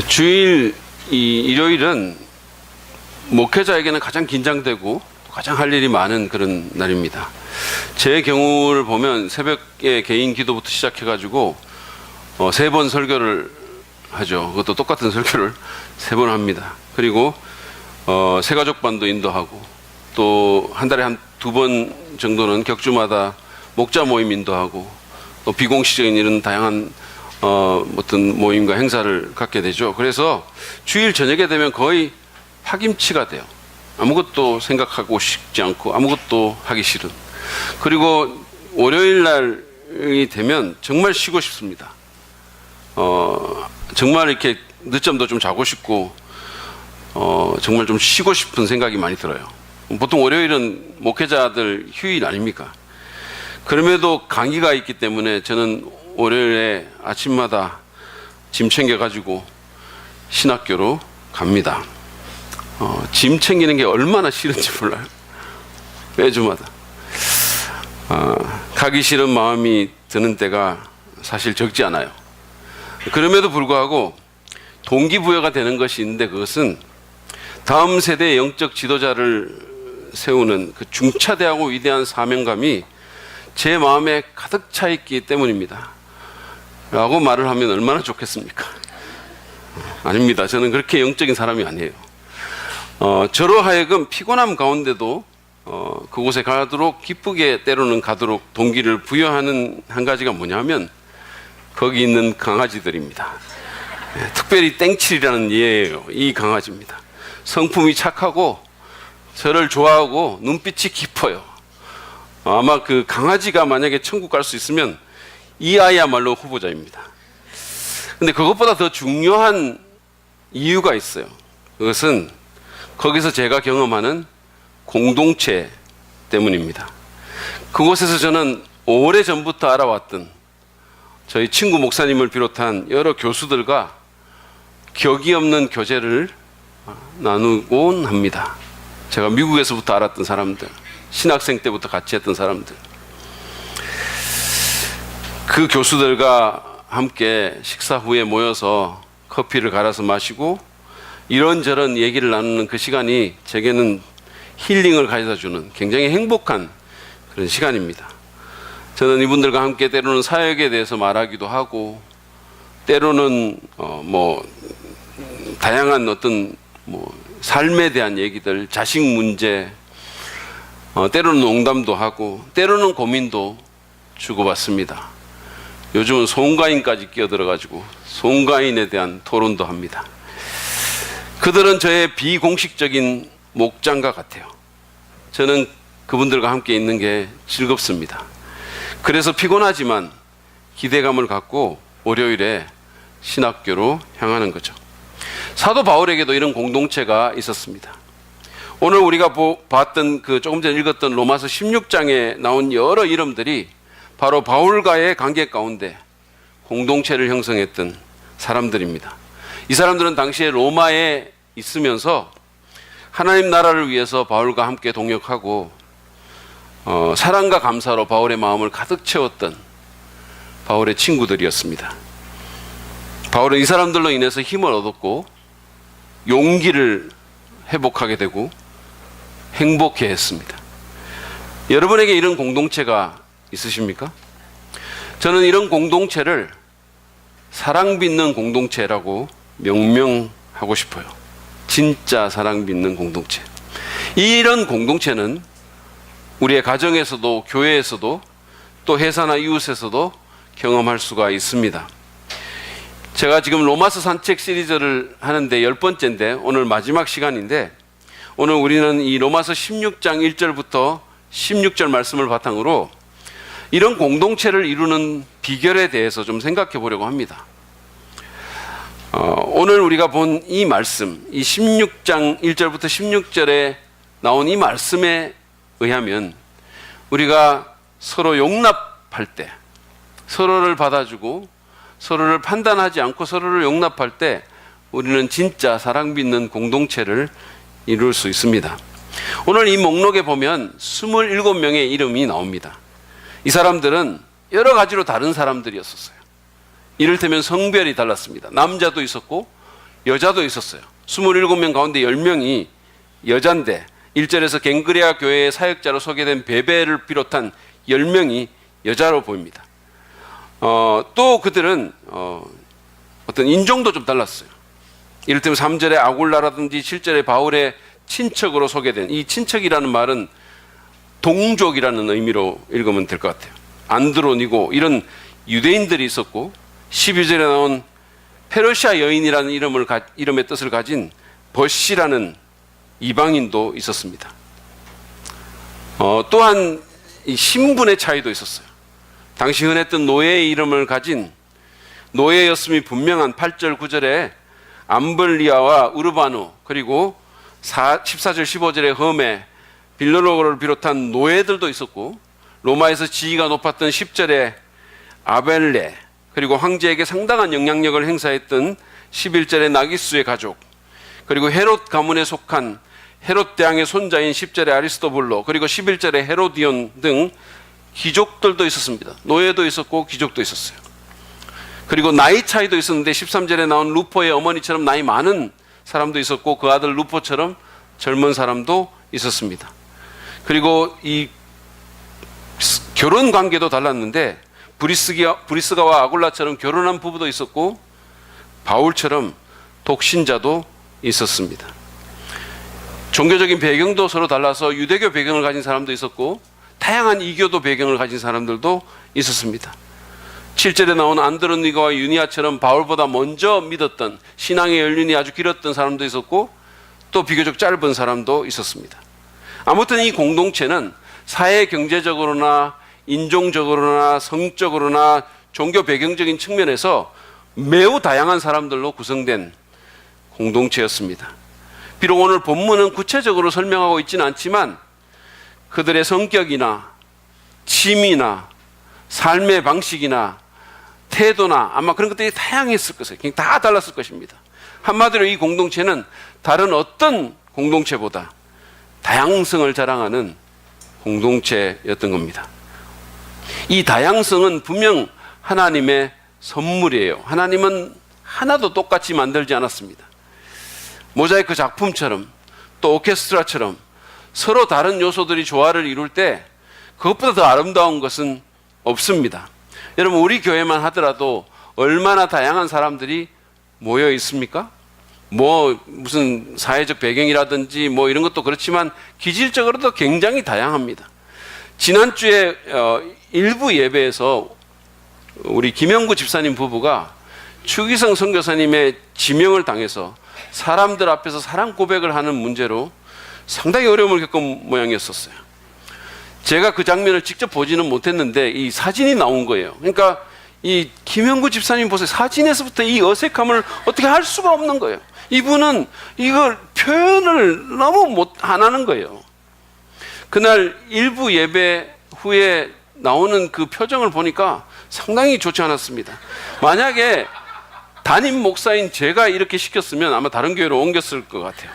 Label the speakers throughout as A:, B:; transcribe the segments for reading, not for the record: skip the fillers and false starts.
A: 주일 일요일은 목회자에게는 가장 긴장되고 가장 할 일이 많은 그런 날입니다. 제 경우를 보면 새벽에 개인 기도부터 시작해가지고 3번 설교를 하죠. 그것도 똑같은 설교를 3번 합니다. 그리고 새가족반도 인도하고 또 한 달에 한 2번 정도는 격주마다 목자 모임 인도하고 또 비공식적인 이런 다양한 어떤 모임과 행사를 갖게 되죠. 그래서 주일 저녁에 되면 거의 파김치가 돼요. 아무것도 생각하고 싶지 않고 아무것도 하기 싫은. 그리고 월요일 날이 되면 정말 쉬고 싶습니다. 정말 이렇게 늦잠도 좀 자고 싶고 정말 좀 쉬고 싶은 생각이 많이 들어요. 보통 월요일은 목회자들 휴일 아닙니까? 그럼에도 강의가 있기 때문에 저는 월요일에 아침마다 짐 챙겨가지고 신학교로 갑니다. 짐 챙기는 게 얼마나 싫은지 몰라요. 매주마다. 가기 싫은 마음이 드는 때가 사실 적지 않아요. 그럼에도 불구하고 동기부여가 되는 것이 있는데 그것은 다음 세대의 영적 지도자를 세우는 그 중차대하고 위대한 사명감이 제 마음에 가득 차 있기 때문입니다. 라고 말을 하면 얼마나 좋겠습니까? 아닙니다. 저는 그렇게 영적인 사람이 아니에요. 저로 하여금 피곤함 가운데도 그곳에 가도록 기쁘게 때로는 가도록 동기를 부여하는 한 가지가 뭐냐면 거기 있는 강아지들입니다. 특별히 땡칠이라는 예예요. 이 강아지입니다. 성품이 착하고 저를 좋아하고 눈빛이 깊어요. 아마 그 강아지가 만약에 천국 갈 수 있으면 이 아이야말로 후보자입니다. 근데 그것보다 더 중요한 이유가 있어요. 그것은 거기서 제가 경험하는 공동체 때문입니다. 그곳에서 저는 오래전부터 알아왔던 저희 친구 목사님을 비롯한 여러 교수들과 격이 없는 교제를 나누곤 합니다. 제가 미국에서부터 알았던 사람들, 신학생 때부터 같이 했던 사람들, 그 교수들과 함께 식사 후에 모여서 커피를 갈아서 마시고 이런저런 얘기를 나누는 그 시간이 제게는 힐링을 가져다 주는 굉장히 행복한 그런 시간입니다. 저는 이분들과 함께 때로는 사역에 대해서 말하기도 하고 때로는 다양한 어떤 삶에 대한 얘기들, 자식 문제, 때로는 농담도 하고 때로는 고민도 주고받습니다. 요즘은 송가인까지 끼어들어가지고 송가인에 대한 토론도 합니다. 그들은 저의 비공식적인 목장과 같아요. 저는 그분들과 함께 있는 게 즐겁습니다. 그래서 피곤하지만 기대감을 갖고 월요일에 신학교로 향하는 거죠. 사도 바울에게도 이런 공동체가 있었습니다. 오늘 우리가 봤던 그 조금 전에 읽었던 로마서 16장에 나온 여러 이름들이 바로 바울과의 관계 가운데 공동체를 형성했던 사람들입니다. 이 사람들은 당시에 로마에 있으면서 하나님 나라를 위해서 바울과 함께 동역하고 사랑과 감사로 바울의 마음을 가득 채웠던 바울의 친구들이었습니다. 바울은 이 사람들로 인해서 힘을 얻었고 용기를 회복하게 되고 행복해 했습니다. 여러분에게 이런 공동체가 있으십니까? 저는 이런 공동체를 사랑 빚는 공동체라고 명명하고 싶어요. 진짜 사랑 빚는 공동체. 이런 공동체는 우리의 가정에서도 교회에서도 또 회사나 이웃에서도 경험할 수가 있습니다. 제가 지금 로마서 산책 시리즈를 하는데 10번째인데 오늘 마지막 시간인데 오늘 우리는 이 로마서 16장 1절부터 16절 말씀을 바탕으로 이런 공동체를 이루는 비결에 대해서 좀 생각해 보려고 합니다. 오늘 우리가 본 이 말씀, 이 16장 1절부터 16절에 나온 이 말씀에 의하면 우리가 서로 용납할 때, 서로를 받아주고 서로를 판단하지 않고 서로를 용납할 때 우리는 진짜 사랑 빚는 공동체를 이룰 수 있습니다. 오늘 이 목록에 보면 27명의 이름이 나옵니다. 이 사람들은 여러 가지로 다른 사람들이었어요. 이를테면 성별이 달랐습니다. 남자도 있었고 여자도 있었어요. 27명 가운데 10명이 여잔데 1절에서 갱그레아 교회의 사역자로 소개된 베베를 비롯한 10명이 여자로 보입니다. 또 그들은 어떤 인종도 좀 달랐어요. 이를테면 3절의 아굴라라든지 7절의 바울의 친척으로 소개된, 이 친척이라는 말은 동족이라는 의미로 읽으면 될 것 같아요. 안드로니고 이런 유대인들이 있었고, 12절에 나온 페르시아 여인이라는 이름의 뜻을 가진 버시라는 이방인도 있었습니다. 또한 이 신분의 차이도 있었어요. 당시 흔했던 노예의 이름을 가진, 노예였음이 분명한 8절 9절에 암블리아와 우르바누, 그리고 14절 15절에 흠에, 빌로로를 비롯한 노예들도 있었고, 로마에서 지위가 높았던 10절에 아벨레, 그리고 황제에게 상당한 영향력을 행사했던 11절의 나기수의 가족, 그리고 헤롯 가문에 속한 헤롯 대왕의 손자인 10절의 아리스토블로, 그리고 11절의 헤로디온 등 귀족들도 있었습니다. 노예도 있었고 귀족도 있었어요. 그리고 나이 차이도 있었는데 13절에 나온 루포의 어머니처럼 나이 많은 사람도 있었고, 그 아들 루포처럼 젊은 사람도 있었습니다. 그리고 이 결혼 관계도 달랐는데 브리스가와 아굴라처럼 결혼한 부부도 있었고, 바울처럼 독신자도 있었습니다. 종교적인 배경도 서로 달라서 유대교 배경을 가진 사람도 있었고, 다양한 이교도 배경을 가진 사람들도 있었습니다. 7절에 나온 안드로니가와 유니아처럼 바울보다 먼저 믿었던, 신앙의 연륜이 아주 길었던 사람도 있었고, 또 비교적 짧은 사람도 있었습니다. 아무튼 이 공동체는 사회 경제적으로나 인종적으로나 성적으로나 종교 배경적인 측면에서 매우 다양한 사람들로 구성된 공동체였습니다. 비록 오늘 본문은 구체적으로 설명하고 있지는 않지만 그들의 성격이나 취미나 삶의 방식이나 태도나 아마 그런 것들이 다양했을 것이에요. 다 달랐을 것입니다. 한마디로 이 공동체는 다른 어떤 공동체보다 다양성을 자랑하는 공동체였던 겁니다. 이 다양성은 분명 하나님의 선물이에요. 하나님은 하나도 똑같이 만들지 않았습니다. 모자이크 작품처럼 또 오케스트라처럼 서로 다른 요소들이 조화를 이룰 때 그것보다 더 아름다운 것은 없습니다. 여러분, 우리 교회만 하더라도 얼마나 다양한 사람들이 모여 있습니까? 무슨 사회적 배경이라든지 이런 것도 그렇지만 기질적으로도 굉장히 다양합니다. 지난주에 일부 예배에서 우리 김영구 집사님 부부가 추기성 선교사님의 지명을 당해서 사람들 앞에서 사랑 고백을 하는 문제로 상당히 어려움을 겪은 모양이었었어요. 제가 그 장면을 직접 보지는 못했는데 이 사진이 나온 거예요. 그러니까 이 김영구 집사님 보세요. 사진에서부터 이 어색함을 어떻게 할 수가 없는 거예요. 이분은 이걸 표현을 너무 안 하는 거예요. 그날 일부 예배 후에 나오는 그 표정을 보니까 상당히 좋지 않았습니다. 만약에 담임 목사인 제가 이렇게 시켰으면 아마 다른 교회로 옮겼을 것 같아요.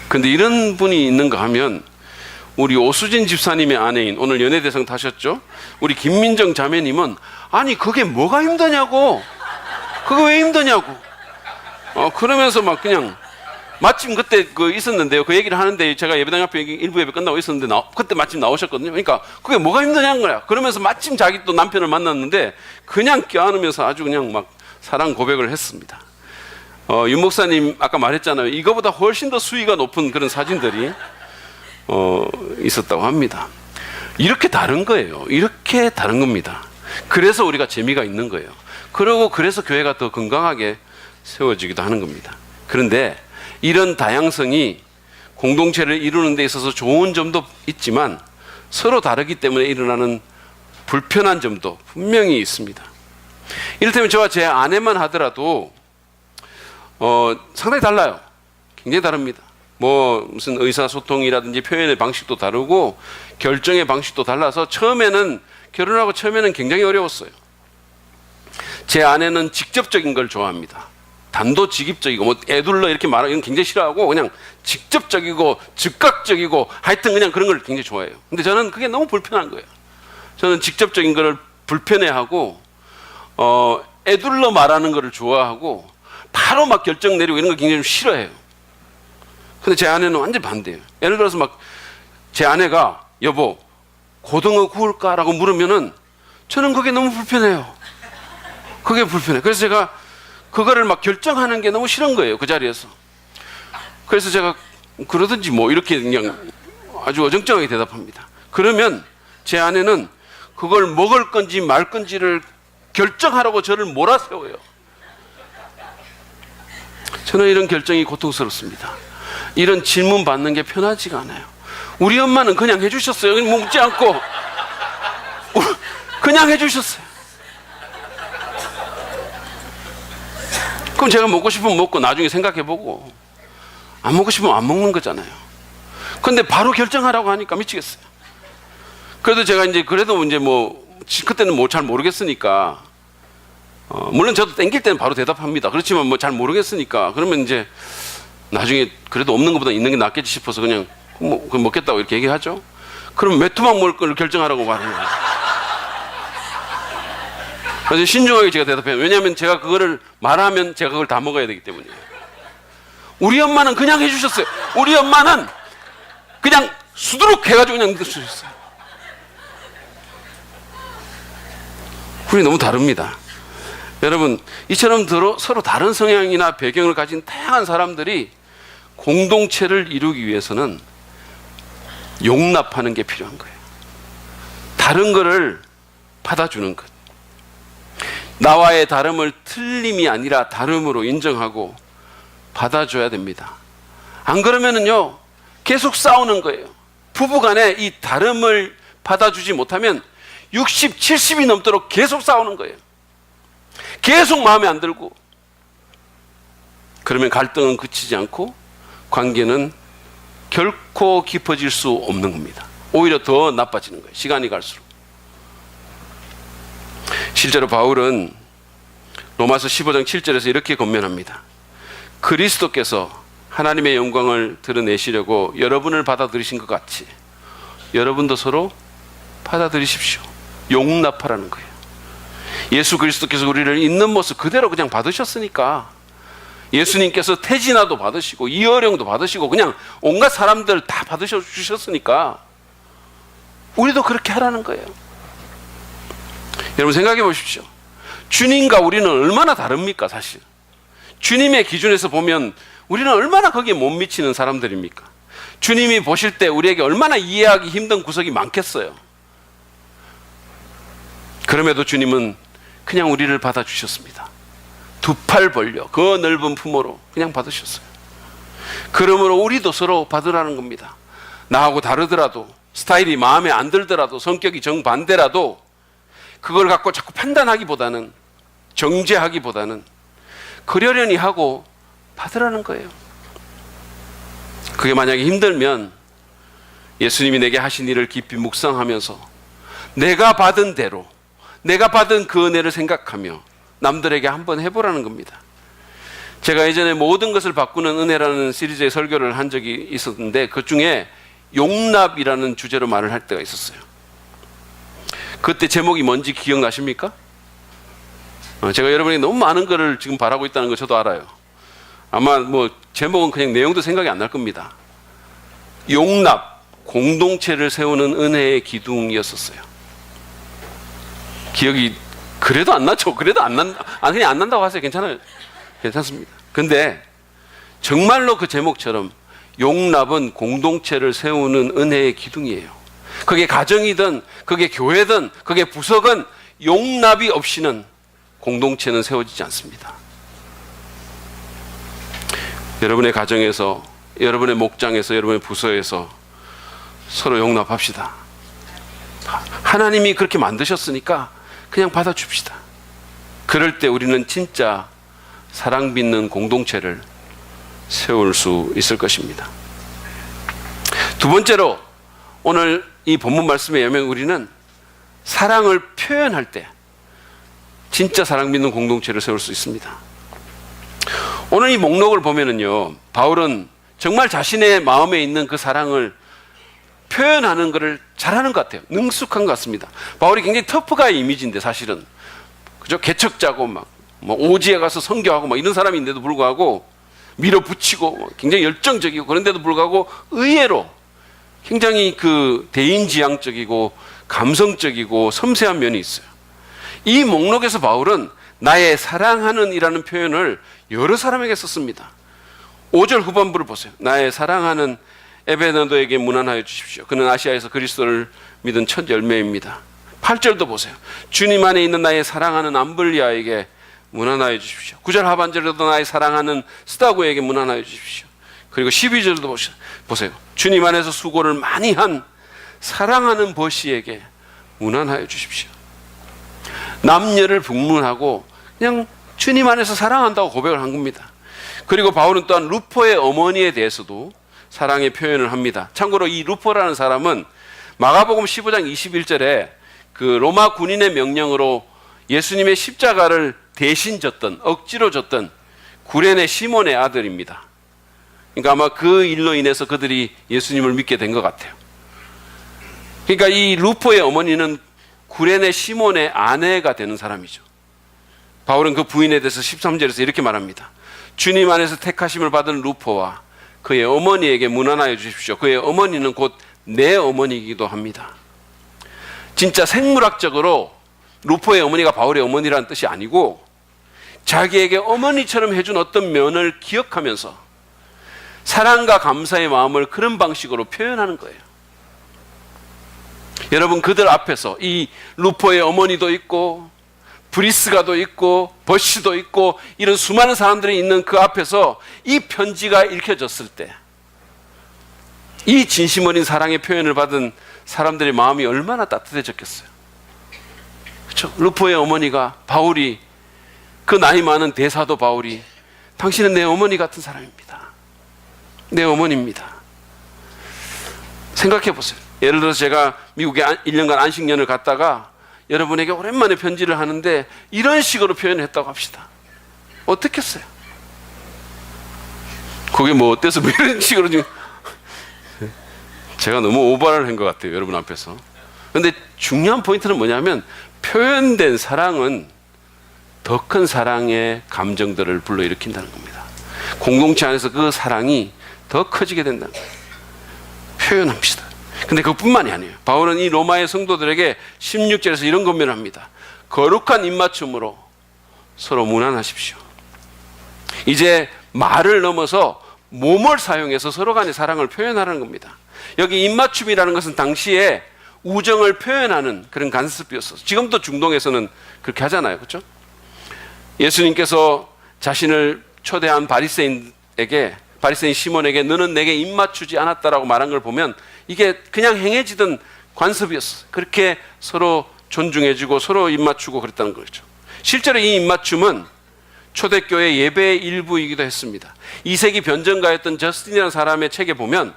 A: 근데 이런 분이 있는가 하면 우리 오수진 집사님의 아내인, 오늘 연예대상 타셨죠? 우리 김민정 자매님은 아니 그게 뭐가 힘드냐고, 그거 왜 힘드냐고 그러면서 막 그냥 마침 그때 있었는데요. 그 얘기를 하는데 제가 예배당 앞에 일부 예배 끝나고 있었는데 그때 마침 나오셨거든요. 그러니까 그게 뭐가 힘드냐는 거야. 그러면서 마침 자기 또 남편을 만났는데 그냥 껴안으면서 아주 그냥 막 사랑 고백을 했습니다. 윤 목사님 아까 말했잖아요. 이거보다 훨씬 더 수위가 높은 그런 사진들이 있었다고 합니다. 이렇게 다른 거예요. 이렇게 다른 겁니다. 그래서 우리가 재미가 있는 거예요. 그래서 교회가 더 건강하게 세워지기도 하는 겁니다. 그런데 이런 다양성이 공동체를 이루는 데 있어서 좋은 점도 있지만 서로 다르기 때문에 일어나는 불편한 점도 분명히 있습니다. 이를테면 저와 제 아내만 하더라도 상당히 달라요. 굉장히 다릅니다. 무슨 의사소통이라든지 표현의 방식도 다르고 결정의 방식도 달라서 결혼하고 처음에는 굉장히 어려웠어요. 제 아내는 직접적인 걸 좋아합니다. 단도직입적이고 애둘러 이렇게 말하는 건 굉장히 싫어하고 그냥 직접적이고 즉각적이고 하여튼 그냥 그런 걸 굉장히 좋아해요. 근데 저는 그게 너무 불편한 거예요. 저는 직접적인 거를 불편해하고 애둘러 말하는 거를 좋아하고 바로 막 결정 내리고 이런 거 굉장히 좀 싫어해요. 근데 제 아내는 완전 반대예요. 예를 들어서 막 제 아내가 여보 고등어 구울까라고 물으면은 저는 그게 너무 불편해요. 그게 불편해. 그래서 제가 그거를 막 결정하는 게 너무 싫은 거예요. 그 자리에서. 그래서 제가 그러든지 뭐 이렇게 그냥 아주 어정쩡하게 대답합니다. 그러면 제 아내는 그걸 먹을 건지 말 건지를 결정하라고 저를 몰아세워요. 저는 이런 결정이 고통스럽습니다. 이런 질문 받는 게 편하지가 않아요. 우리 엄마는 그냥 해주셨어요. 묻지 않고 그냥 해주셨어요. 그럼 제가 먹고 싶으면 먹고 나중에 생각해보고 안 먹고 싶으면 안 먹는 거잖아요. 근데 바로 결정하라고 하니까 미치겠어요. 그래도 제가 이제 그래도 이제 뭐 그때는 뭐 잘 모르겠으니까 물론 저도 땡길 때는 바로 대답합니다. 그렇지만 뭐 잘 모르겠으니까 그러면 이제 나중에 그래도 없는 것보다 있는 게 낫겠지 싶어서 그냥 뭐 먹겠다고 이렇게 얘기하죠. 그럼 몇 토막 먹을 걸 결정하라고 말하는 거예요. 그래서 신중하게 제가 대답해요. 왜냐하면 제가 그거를 말하면 제가 그걸 다 먹어야 되기 때문이에요. 우리 엄마는 그냥 해주셨어요. 우리 엄마는 그냥 수두룩 해가지고 그냥 드셨어요. 우리 너무 다릅니다. 여러분, 이처럼 서로 다른 성향이나 배경을 가진 다양한 사람들이 공동체를 이루기 위해서는 용납하는 게 필요한 거예요. 다른 거를 받아주는 것. 나와의 다름을 틀림이 아니라 다름으로 인정하고 받아줘야 됩니다. 안 그러면은요, 계속 싸우는 거예요. 부부 간에 이 다름을 받아주지 못하면 60, 70이 넘도록 계속 싸우는 거예요. 계속 마음에 안 들고. 그러면 갈등은 그치지 않고 관계는 결코 깊어질 수 없는 겁니다. 오히려 더 나빠지는 거예요. 시간이 갈수록. 실제로 바울은 로마서 15장 7절에서 이렇게 권면합니다. 그리스도께서 하나님의 영광을 드러내시려고 여러분을 받아들이신 것 같이 여러분도 서로 받아들이십시오. 용납하라는 거예요. 예수 그리스도께서 우리를 있는 모습 그대로 그냥 받으셨으니까 예수님께서 태진아도 받으시고 이어령도 받으시고 그냥 온갖 사람들 다 받으셔주셨으니까 우리도 그렇게 하라는 거예요. 여러분 생각해 보십시오. 주님과 우리는 얼마나 다릅니까 사실. 주님의 기준에서 보면 우리는 얼마나 거기에 못 미치는 사람들입니까. 주님이 보실 때 우리에게 얼마나 이해하기 힘든 구석이 많겠어요. 그럼에도 주님은 그냥 우리를 받아주셨습니다. 두 팔 벌려 그 넓은 품으로 그냥 받으셨어요. 그러므로 우리도 서로 받으라는 겁니다. 나하고 다르더라도 스타일이 마음에 안 들더라도 성격이 정반대라도 그걸 갖고 자꾸 판단하기보다는 정죄하기보다는 그러려니 하고 받으라는 거예요. 그게 만약에 힘들면 예수님이 내게 하신 일을 깊이 묵상하면서 내가 받은 대로 내가 받은 그 은혜를 생각하며 남들에게 한번 해보라는 겁니다. 제가 예전에 모든 것을 바꾸는 은혜라는 시리즈의 설교를 한 적이 있었는데 그 중에 용납이라는 주제로 말을 할 때가 있었어요. 그때 제목이 뭔지 기억나십니까? 제가 여러분이 너무 많은 거를 지금 바라고 있다는 거 저도 알아요. 아마 뭐 제목은 그냥 내용도 생각이 안 날 겁니다. 용납, 공동체를 세우는 은혜의 기둥이었었어요. 기억이 그래도 안 나죠. 그래도 그냥 안 난다고 하세요. 괜찮아요. 괜찮습니다. 근데 정말로 그 제목처럼 용납은 공동체를 세우는 은혜의 기둥이에요. 그게 가정이든 그게 교회든 그게 부서든 용납이 없이는 공동체는 세워지지 않습니다. 여러분의 가정에서, 여러분의 목장에서, 여러분의 부서에서 서로 용납합시다. 하나님이 그렇게 만드셨으니까 그냥 받아줍시다. 그럴 때 우리는 진짜 사랑 빚는 공동체를 세울 수 있을 것입니다. 두 번째로 오늘 이 본문 말씀에 의하면 우리는 사랑을 표현할 때 진짜 사랑 빚는 공동체를 세울 수 있습니다. 오늘 이 목록을 보면은요, 바울은 정말 자신의 마음에 있는 그 사랑을 표현하는 것을 잘하는 것 같아요. 능숙한 것 같습니다. 바울이 굉장히 터프가의 이미지인데 사실은 그죠? 개척자고 막 뭐 오지에 가서 선교하고 막 이런 사람인데도 불구하고 밀어붙이고 굉장히 열정적이고 그런데도 불구하고 의외로 굉장히 그 대인지향적이고 감성적이고 섬세한 면이 있어요. 이 목록에서 바울은 나의 사랑하는 이라는 표현을 여러 사람에게 썼습니다. 5절 후반부를 보세요. 나의 사랑하는 에베네도에게 문안하여 주십시오. 그는 아시아에서 그리스도를 믿은 첫 열매입니다. 8절도 보세요. 주님 안에 있는 나의 사랑하는 암블리아에게 문안하여 주십시오. 9절 하반절에도 나의 사랑하는 스다고에게 문안하여 주십시오. 그리고 12절도 보세요. 주님 안에서 수고를 많이 한 사랑하는 버시에게 문안하여 주십시오. 남녀를 불문하고 그냥 주님 안에서 사랑한다고 고백을 한 겁니다. 그리고 바울은 또한 루포의 어머니에 대해서도 사랑의 표현을 합니다. 참고로 이 루포라는 사람은 마가복음 15장 21절에 그 로마 군인의 명령으로 예수님의 십자가를 대신 졌던, 억지로 졌던 구레네 시몬의 아들입니다. 그러니까 아마 그 일로 인해서 그들이 예수님을 믿게 된 것 같아요. 그러니까 이 루포의 어머니는 구레네 시몬의 아내가 되는 사람이죠. 바울은 그 부인에 대해서 13절에서 이렇게 말합니다. 주님 안에서 택하심을 받은 루포와 그의 어머니에게 문안하여 주십시오. 그의 어머니는 곧 내 어머니이기도 합니다. 진짜 생물학적으로 루포의 어머니가 바울의 어머니라는 뜻이 아니고 자기에게 어머니처럼 해준 어떤 면을 기억하면서 사랑과 감사의 마음을 그런 방식으로 표현하는 거예요. 여러분, 그들 앞에서 이 루포의 어머니도 있고 브리스가도 있고 버시도 있고 이런 수많은 사람들이 있는 그 앞에서 이 편지가 읽혀졌을 때 이 진심 어린 사랑의 표현을 받은 사람들의 마음이 얼마나 따뜻해졌겠어요. 그렇죠? 루포의 어머니가 바울이 그 나이 많은 대사도 바울이 당신은 내 어머니 같은 사람입니다. 내 어머니입니다. 생각해 보세요. 예를 들어서 제가 미국에 1년간 안식년을 갔다가 여러분에게 오랜만에 편지를 하는데 이런 식으로 표현했다고 합시다. 어떻겠어요? 그게 뭐 어때서 뭐 이런 식으로 지금 제가 너무 오버를 한 것 같아요. 여러분 앞에서. 그런데 중요한 포인트는 뭐냐면 표현된 사랑은 더 큰 사랑의 감정들을 불러일으킨다는 겁니다. 공동체 안에서 그 사랑이 더 커지게 된다는 거예요. 표현합시다. 근데 그것뿐만이 아니에요. 바울은 이 로마의 성도들에게 16절에서 이런 권면을 합니다. 거룩한 입맞춤으로 서로 문안하십시오. 이제 말을 넘어서 몸을 사용해서 서로 간의 사랑을 표현하는 겁니다. 여기 입맞춤이라는 것은 당시에 우정을 표현하는 그런 간습이었어요. 지금도 중동에서는 그렇게 하잖아요. 그렇죠? 예수님께서 자신을 초대한 바리새인 시몬에게 너는 내게 입맞추지 않았다라고 말한 걸 보면 이게 그냥 행해지던 관습이었어요. 그렇게 서로 존중해주고 서로 입맞추고 그랬다는 거죠. 실제로 이 입맞춤은 초대교회 예배의 일부이기도 했습니다. 2세기 변전가였던 저스틴이라는 사람의 책에 보면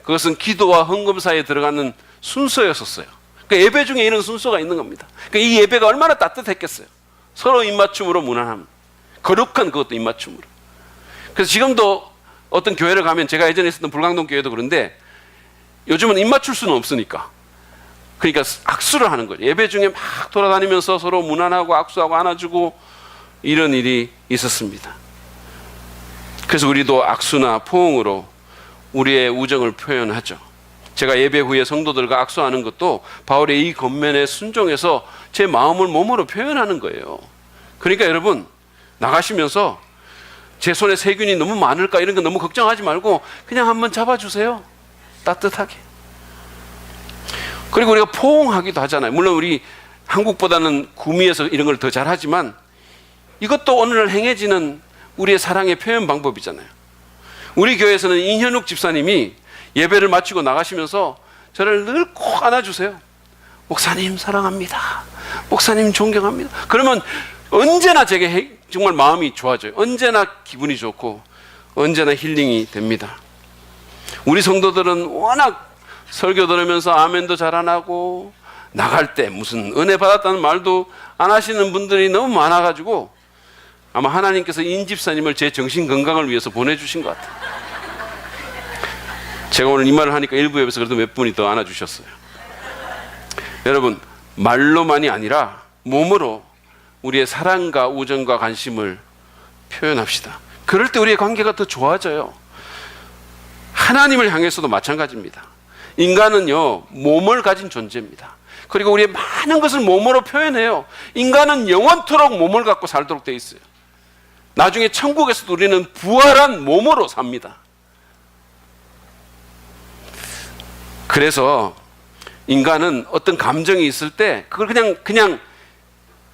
A: 그것은 기도와 헌금 사이에 들어가는 순서였었어요. 그러니까 예배 중에 이런 순서가 있는 겁니다. 그러니까 이 예배가 얼마나 따뜻했겠어요. 서로 입맞춤으로 문안함. 거룩한 그것도 입맞춤으로. 그래서 지금도 어떤 교회를 가면 제가 예전에 있었던 불광동 교회도 그런데 요즘은 입맞출 수는 없으니까 그러니까 악수를 하는 거죠. 예배 중에 막 돌아다니면서 서로 문안하고 악수하고 안아주고 이런 일이 있었습니다. 그래서 우리도 악수나 포옹으로 우리의 우정을 표현하죠. 제가 예배 후에 성도들과 악수하는 것도 바울의 이 권면에 순종해서 제 마음을 몸으로 표현하는 거예요. 그러니까 여러분 나가시면서 제 손에 세균이 너무 많을까 이런 거 너무 걱정하지 말고 그냥 한번 잡아주세요. 따뜻하게. 그리고 우리가 포옹하기도 하잖아요. 물론 우리 한국보다는 구미에서 이런 걸 더 잘하지만 이것도 오늘날 행해지는 우리의 사랑의 표현 방법이잖아요. 우리 교회에서는 인현욱 집사님이 예배를 마치고 나가시면서 저를 늘 꼭 안아주세요. 목사님 사랑합니다. 목사님 존경합니다. 그러면 언제나 제게 정말 마음이 좋아져요. 언제나 기분이 좋고 언제나 힐링이 됩니다. 우리 성도들은 워낙 설교 들으면서 아멘도 잘 안 하고 나갈 때 무슨 은혜 받았다는 말도 안 하시는 분들이 너무 많아가지고 아마 하나님께서 인집사님을 제 정신 건강을 위해서 보내주신 것 같아요. 제가 오늘 이 말을 하니까 일부 예배에서 그래도 몇 분이 더 안아주셨어요. 여러분 말로만이 아니라 몸으로 우리의 사랑과 우정과 관심을 표현합시다. 그럴 때 우리의 관계가 더 좋아져요. 하나님을 향해서도 마찬가지입니다. 인간은요, 몸을 가진 존재입니다. 그리고 우리의 많은 것을 몸으로 표현해요. 인간은 영원토록 몸을 갖고 살도록 돼 있어요. 나중에 천국에서도 우리는 부활한 몸으로 삽니다. 그래서 인간은 어떤 감정이 있을 때 그걸 그냥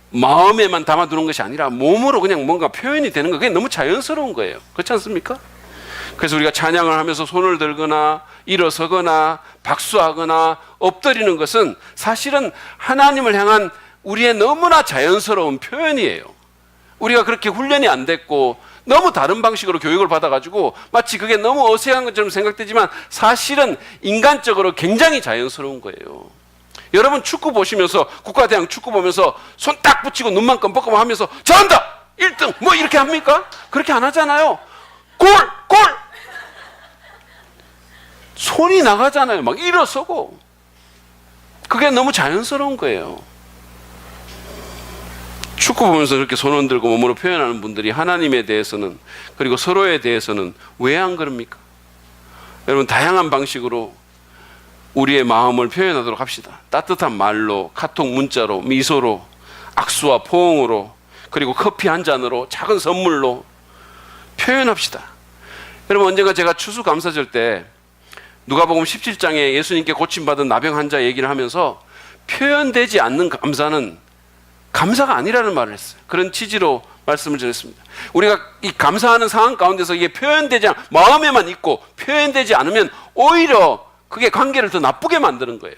A: 마음에만 담아두는 것이 아니라 몸으로 그냥 뭔가 표현이 되는 거, 그게 너무 자연스러운 거예요. 그렇지 않습니까? 그래서 우리가 찬양을 하면서 손을 들거나 일어서거나 박수하거나 엎드리는 것은 사실은 하나님을 향한 우리의 너무나 자연스러운 표현이에요. 우리가 그렇게 훈련이 안 됐고 너무 다른 방식으로 교육을 받아가지고 마치 그게 너무 어색한 것처럼 생각되지만 사실은 인간적으로 굉장히 자연스러운 거예요. 여러분 축구 보시면서, 국가대항 축구 보면서 손 딱 붙이고 눈만 껌뻑껌 하면서 잘한다! 1등! 뭐 이렇게 합니까? 그렇게 안 하잖아요. 골! 골! 손이 나가잖아요. 막 일어서고. 그게 너무 자연스러운 거예요. 축구 보면서 그렇게 손 흔들고 몸으로 표현하는 분들이 하나님에 대해서는, 그리고 서로에 대해서는 왜 안 그럽니까? 여러분, 다양한 방식으로 우리의 마음을 표현하도록 합시다. 따뜻한 말로, 카톡 문자로, 미소로, 악수와 포옹으로, 그리고 커피 한 잔으로, 작은 선물로 표현합시다. 여러분, 언젠가 제가 추수감사절 때 누가복음 17장에 예수님께 고침받은 나병 환자 얘기를 하면서 표현되지 않는 감사는 감사가 아니라는 말을 했어요. 그런 취지로 말씀을 드렸습니다. 우리가 이 감사하는 상황 가운데서 이게 표현되지 않, 마음에만 있고 표현되지 않으면 오히려 그게 관계를 더 나쁘게 만드는 거예요.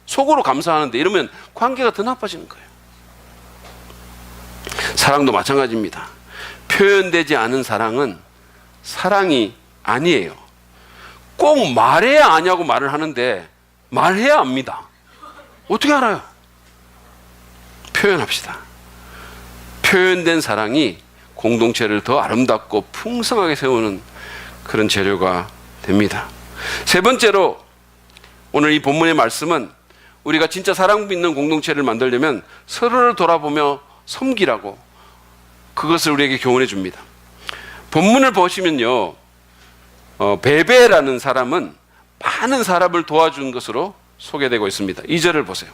A: 속으로 감사하는데 이러면 관계가 더 나빠지는 거예요. 사랑도 마찬가지입니다. 표현되지 않은 사랑은 사랑이 아니에요. 꼭 말해야 아냐고 말을 하는데 말해야 압니다. 어떻게 알아요? 표현합시다. 표현된 사랑이 공동체를 더 아름답고 풍성하게 세우는 그런 재료가 됩니다. 세 번째로 오늘 이 본문의 말씀은 우리가 진짜 사랑 있는 공동체를 만들려면 서로를 돌아보며 섬기라고 그것을 우리에게 교훈해 줍니다. 본문을 보시면요, 베베라는 사람은 많은 사람을 도와준 것으로 소개되고 있습니다. 2절을 보세요.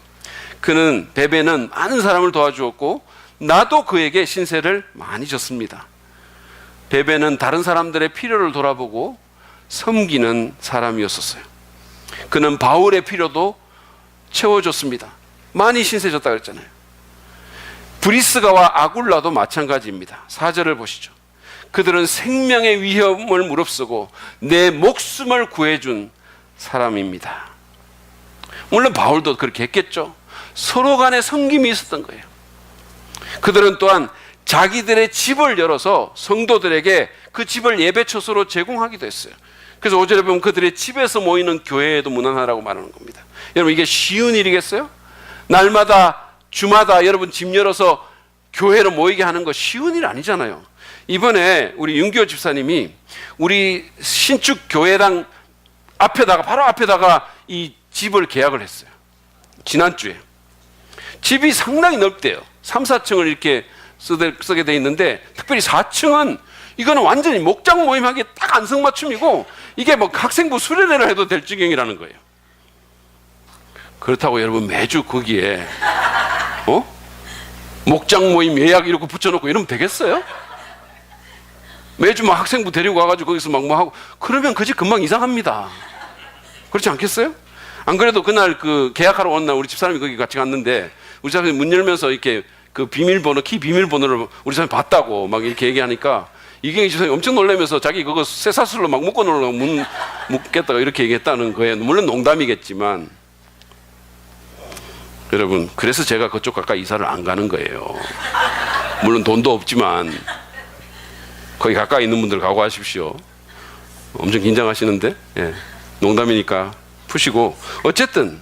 A: 그는, 베베는 많은 사람을 도와주었고 나도 그에게 신세를 많이 졌습니다. 베베는 다른 사람들의 필요를 돌아보고 섬기는 사람이었었어요. 그는 바울의 필요도 채워줬습니다. 많이 신세 졌다 그랬잖아요. 브리스가와 아굴라도 마찬가지입니다. 4절을 보시죠. 그들은 생명의 위험을 무릅쓰고 내 목숨을 구해준 사람입니다. 물론 바울도 그렇게 했겠죠. 서로 간에 섬김이 있었던 거예요. 그들은 또한 자기들의 집을 열어서 성도들에게 그 집을 예배처소로 제공하기도 했어요. 그래서 5절에 보면 그들의 집에서 모이는 교회에도 문안하라고 말하는 겁니다. 여러분, 이게 쉬운 일이겠어요? 날마다 주마다 여러분 집 열어서 교회로 모이게 하는 거 쉬운 일 아니잖아요. 이번에 우리 윤기호 집사님이 우리 신축 교회당 앞에다가, 바로 앞에다가 이 집을 계약을 했어요. 지난주에. 집이 상당히 넓대요. 3, 4층을 이렇게 쓰게 돼 있는데, 특별히 4층은 이거는 완전히 목장 모임하기에 딱 안성맞춤이고, 이게 뭐 학생부 수련회를 해도 될 지경이라는 거예요. 그렇다고 여러분 매주 거기에 목장 모임 예약 이렇게 붙여놓고 이러면 되겠어요? 매주 막 학생부 데리고 와가지고 거기서 막 뭐 하고 그러면 그 집 금방 이상합니다. 그렇지 않겠어요? 안 그래도 그날 그 계약하러 온 날 우리 집사람이 거기 같이 갔는데, 우리 집사람이 문 열면서 이렇게 그 비밀번호, 키 비밀번호를 우리 집사람이 봤다고 막 이렇게 얘기하니까 이경희 집사람이 엄청 놀라면서 자기 그거 쇠사슬로 막 묶어 놓으려고 문 묶겠다고 이렇게 얘기했다는 거예요. 물론 농담이겠지만, 여러분, 그래서 제가 그쪽 가까이 이사를 안 가는 거예요. 물론 돈도 없지만 거기 가까이 있는 분들 각오하십시오. 엄청 긴장하시는데, 예, 농담이니까 푸시고. 어쨌든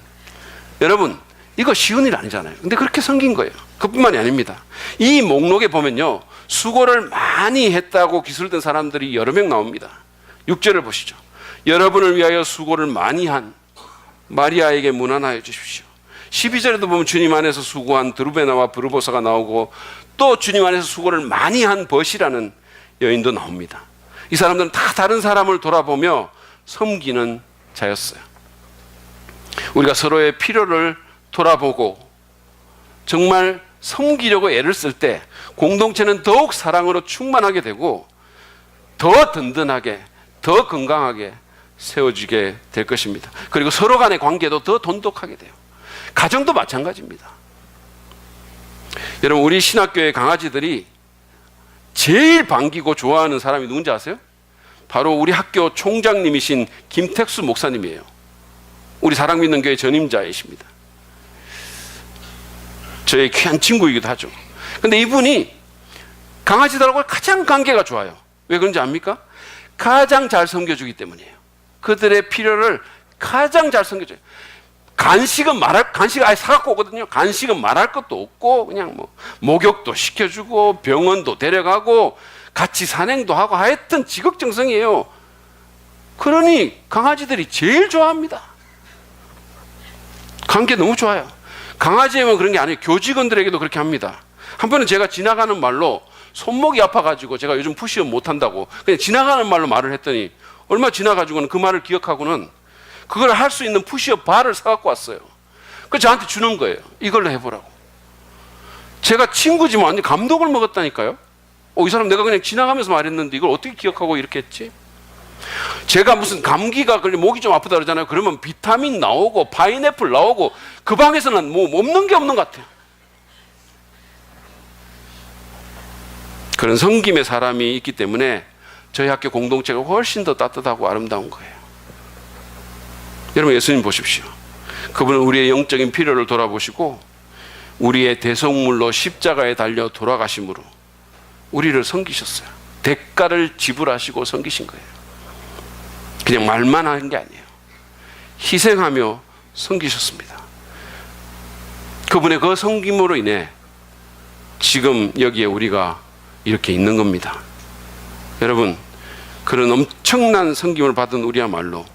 A: 여러분, 이거 쉬운 일 아니잖아요. 근데 그렇게 섬긴 거예요. 그뿐만이 아닙니다. 이 목록에 보면요, 수고를 많이 했다고 기술된 사람들이 여러 명 나옵니다. 6절을 보시죠. 여러분을 위하여 수고를 많이 한 마리아에게 문안하여 주십시오. 12절에도 보면 주님 안에서 수고한 드루베나와 브르보사가 나오고 또 주님 안에서 수고를 많이 한 벗이라는 여인도 나옵니다. 이 사람들은 다 다른 사람을 돌아보며 섬기는 자였어요. 우리가 서로의 필요를 돌아보고 정말 섬기려고 애를 쓸 때 공동체는 더욱 사랑으로 충만하게 되고 더 든든하게, 더 건강하게 세워지게 될 것입니다. 그리고 서로 간의 관계도 더 돈독하게 돼요. 가정도 마찬가지입니다. 여러분, 우리 신학교의 강아지들이 제일 반기고 좋아하는 사람이 누군지 아세요? 바로 우리 학교 총장님이신 김택수 목사님이에요. 우리 사랑믿는 교회 전임자이십니다. 저의 귀한 친구이기도 하죠. 근데 이분이 강아지들하고 가장 관계가 좋아요. 왜 그런지 압니까? 가장 잘 섬겨주기 때문이에요. 그들의 필요를 가장 잘 섬겨줘요. 간식 아예 사갖고 오거든요. 간식은 말할 것도 없고 그냥 뭐 목욕도 시켜주고 병원도 데려가고 같이 산행도 하고 하여튼 지극정성이에요. 그러니 강아지들이 제일 좋아합니다. 관계 너무 좋아요. 강아지에만 그런 게 아니에요. 교직원들에게도 그렇게 합니다. 한 번은 제가 지나가는 말로 손목이 아파가지고 제가 요즘 푸시업 못한다고 그냥 지나가는 말로 말을 했더니 얼마 지나가지고는 그 말을 기억하고는 그걸 할 수 있는 푸시업 바를 사갖고 왔어요. 그래서 저한테 주는 거예요. 이걸로 해보라고. 제가 친구지만 완전 감동을 먹었다니까요. 이 사람 내가 그냥 지나가면서 말했는데 이걸 어떻게 기억하고 이렇게 했지? 제가 무슨 감기가 걸려 목이 좀 아프다 그러잖아요. 그러면 비타민 나오고 파인애플 나오고 그 방에서는 뭐 없는 게 없는 것 같아요. 그런 섬김의 사람이 있기 때문에 저희 학교 공동체가 훨씬 더 따뜻하고 아름다운 거예요. 여러분, 예수님 보십시오. 그분은 우리의 영적인 필요를 돌아보시고 우리의 대속물로 십자가에 달려 돌아가심으로 우리를 섬기셨어요. 대가를 지불하시고 섬기신 거예요. 그냥 말만 하는 게 아니에요. 희생하며 섬기셨습니다. 그분의 그 섬김으로 인해 지금 여기에 우리가 이렇게 있는 겁니다. 여러분, 그런 엄청난 섬김을 받은 우리야말로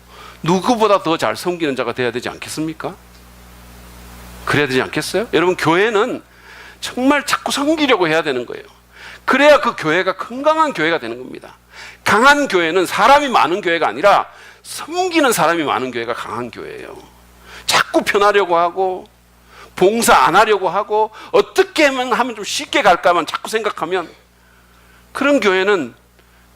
A: 누구보다 더 잘 섬기는 자가 되어야 되지 않겠습니까? 그래야 되지 않겠어요? 여러분, 교회는 정말 자꾸 섬기려고 해야 되는 거예요. 그래야 그 교회가 건강한 교회가 되는 겁니다. 강한 교회는 사람이 많은 교회가 아니라 섬기는 사람이 많은 교회가 강한 교회예요. 자꾸 편하려고 하고 봉사 안 하려고 하고 어떻게 하면 좀 쉽게 갈까만 자꾸 생각하면 그런 교회는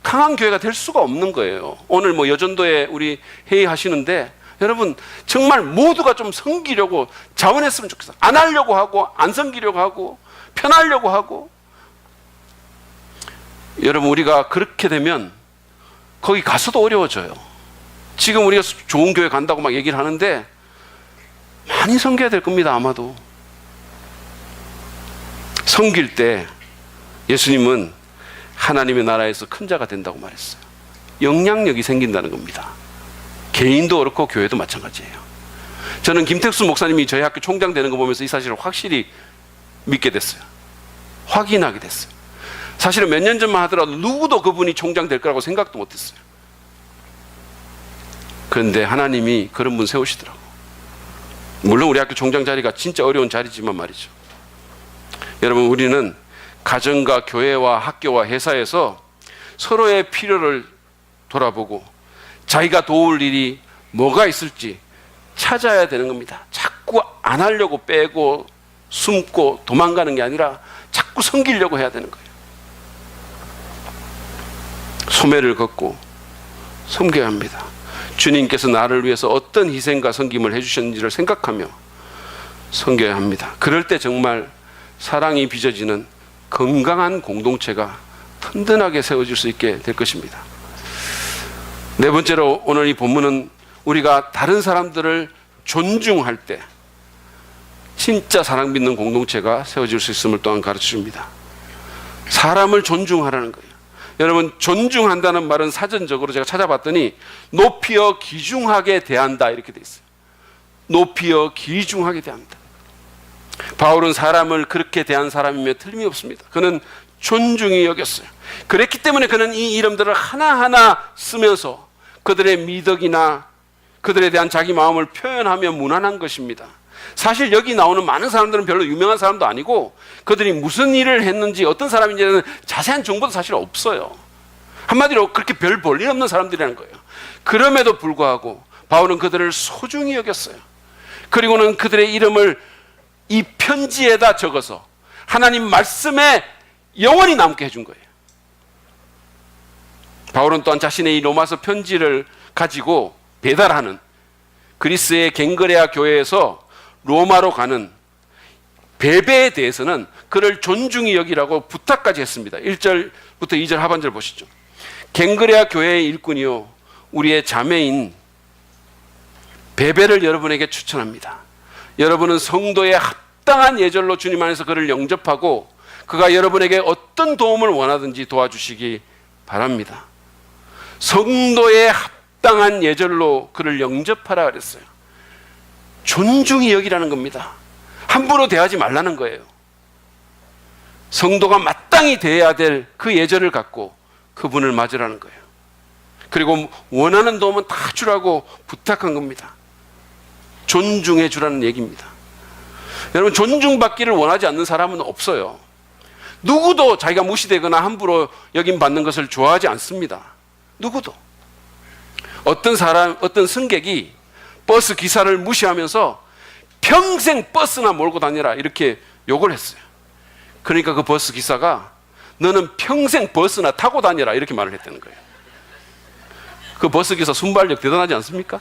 A: 강한 교회가 될 수가 없는 거예요. 오늘 뭐 여전도에 우리 회의하시는데 여러분 정말 모두가 좀 섬기려고 자원했으면 좋겠어요. 안 하려고 하고 안 섬기려고 하고 편하려고 하고. 여러분, 우리가 그렇게 되면 거기 가서도 어려워져요. 지금 우리가 좋은 교회 간다고 막 얘기를 하는데 많이 섬겨야 될 겁니다. 아마도 섬길 때 예수님은 하나님의 나라에서 큰 자가 된다고 말했어요. 영향력이 생긴다는 겁니다. 개인도 그렇고 교회도 마찬가지예요. 저는 김택수 목사님이 저희 학교 총장 되는 거 보면서 이 사실을 확실히 믿게 됐어요. 확인하게 됐어요. 사실은 몇 년 전만 하더라도 누구도 그분이 총장 될 거라고 생각도 못했어요. 그런데 하나님이 그런 분 세우시더라고. 물론 우리 학교 총장 자리가 진짜 어려운 자리지만 말이죠. 여러분, 우리는 가정과 교회와 학교와 회사에서 서로의 필요를 돌아보고 자기가 도울 일이 뭐가 있을지 찾아야 되는 겁니다. 자꾸 안 하려고 빼고 숨고 도망가는 게 아니라 자꾸 섬기려고 해야 되는 거예요. 소매를 걷고 섬겨야 합니다. 주님께서 나를 위해서 어떤 희생과 섬김을 해주셨는지를 생각하며 섬겨야 합니다. 그럴 때 정말 사랑이 빚어지는 건강한 공동체가 튼튼하게 세워질 수 있게 될 것입니다. 네 번째로 오늘 이 본문은 우리가 다른 사람들을 존중할 때 진짜 사랑 믿는 공동체가 세워질 수 있음을 또한 가르쳐 줍니다. 사람을 존중하라는 거예요. 여러분, 존중한다는 말은 사전적으로 제가 찾아봤더니 높이어 귀중하게 대한다 이렇게 돼 있어요. 높이어 귀중하게 대한다. 바울은 사람을 그렇게 대한 사람이며 틀림이 없습니다. 그는 존중이 여겼어요. 그랬기 때문에 그는 이 이름들을 하나하나 쓰면서 그들의 미덕이나 그들에 대한 자기 마음을 표현하며 문안한 것입니다. 사실 여기 나오는 많은 사람들은 별로 유명한 사람도 아니고 그들이 무슨 일을 했는지 어떤 사람인지는 자세한 정보도 사실 없어요. 한마디로 그렇게 별 볼일 없는 사람들이라는 거예요. 그럼에도 불구하고 바울은 그들을 소중히 여겼어요. 그리고는 그들의 이름을 이 편지에다 적어서 하나님 말씀에 영원히 남게 해준 거예요. 바울은 또한 자신의 이 로마서 편지를 가지고 배달하는 그리스의 갱그레아 교회에서 로마로 가는 베베에 대해서는 그를 존중히 여기라고 부탁까지 했습니다. 1절부터 2절 하반절 보시죠. 갱그레아 교회의 일꾼이요 우리의 자매인 베베를 여러분에게 추천합니다. 여러분은 성도의 합당한 예절로 주님 안에서 그를 영접하고 그가 여러분에게 어떤 도움을 원하든지 도와주시기 바랍니다. 성도의 합당한 예절로 그를 영접하라 그랬어요. 존중히 여기라는 겁니다. 함부로 대하지 말라는 거예요. 성도가 마땅히 대해야 될 그 예절을 갖고 그분을 맞으라는 거예요. 그리고 원하는 도움은 다 주라고 부탁한 겁니다. 존중해 주라는 얘기입니다. 여러분, 존중받기를 원하지 않는 사람은 없어요. 누구도 자기가 무시되거나 함부로 여김받는 것을 좋아하지 않습니다. 누구도. 어떤 승객이 버스 기사를 무시하면서 평생 버스나 몰고 다녀라 이렇게 욕을 했어요. 그러니까 그 버스 기사가 너는 평생 버스나 타고 다녀라 이렇게 말을 했다는 거예요. 그 버스 기사 순발력 대단하지 않습니까?